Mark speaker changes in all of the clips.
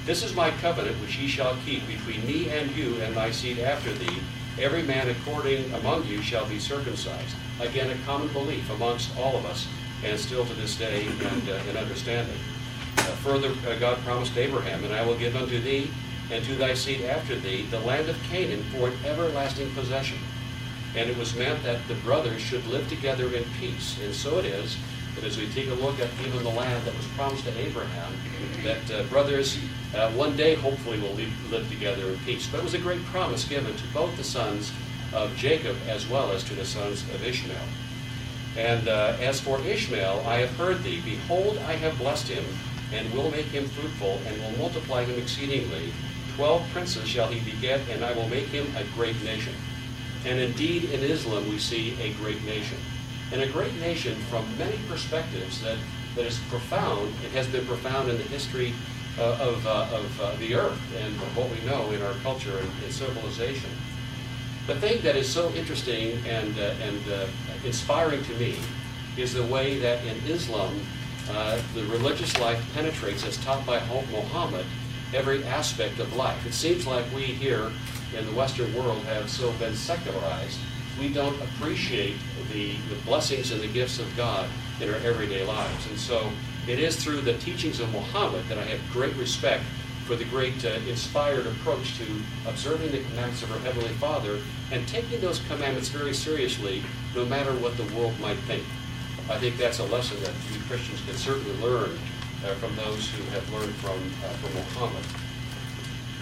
Speaker 1: This is my covenant which ye shall keep between me and you and thy seed after thee. Every man according among you shall be circumcised. Again, a common belief amongst all of us, and still to this day in understanding. Further, God promised Abraham, and I will give unto thee and to thy seed after thee the land of Canaan for an everlasting possession. And it was meant that the brothers should live together in peace. And so it is that as we take a look at even the land that was promised to Abraham, that brothers one day hopefully will live together in peace. But it was a great promise given to both the sons of Jacob as well as to the sons of Ishmael. And as for Ishmael, I have heard thee. Behold, I have blessed him, and will make him fruitful, and will multiply him exceedingly. 12 princes shall he beget, and I will make him a great nation. And indeed, in Islam, we see a great nation. And a great nation from many perspectives that is profound. It has been profound in the history of the earth and what we know in our culture and civilization. The thing that is so interesting and inspiring to me is the way that in Islam, the religious life penetrates, as taught by Muhammad, every aspect of life. It seems like we here in the Western world have so been secularized, we don't appreciate the blessings and the gifts of God in our everyday lives. And so it is through the teachings of Muhammad that I have great respect for the great inspired approach to observing the commandments of our Heavenly Father and taking those commandments very seriously, no matter what the world might think. I think that's a lesson that we Christians can certainly learn from those who have learned from Muhammad.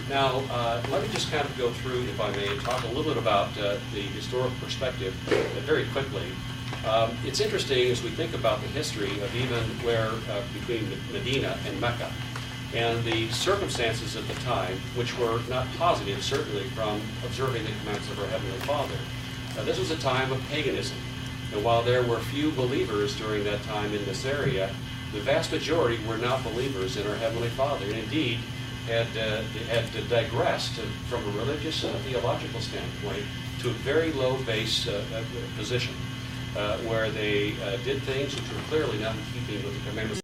Speaker 1: Now, let me just kind of go through, if I may, and talk a little bit about the historical perspective very quickly. It's interesting as we think about the history of even where between Medina and Mecca, and the circumstances at the time, which were not positive, certainly, from observing the commandments of our Heavenly Father. This was a time of paganism, and while there were few believers during that time in this area, the vast majority were not believers in our Heavenly Father, and indeed had digressed from a religious and a theological standpoint to a very low base position, where they did things which were clearly not in keeping with the commandments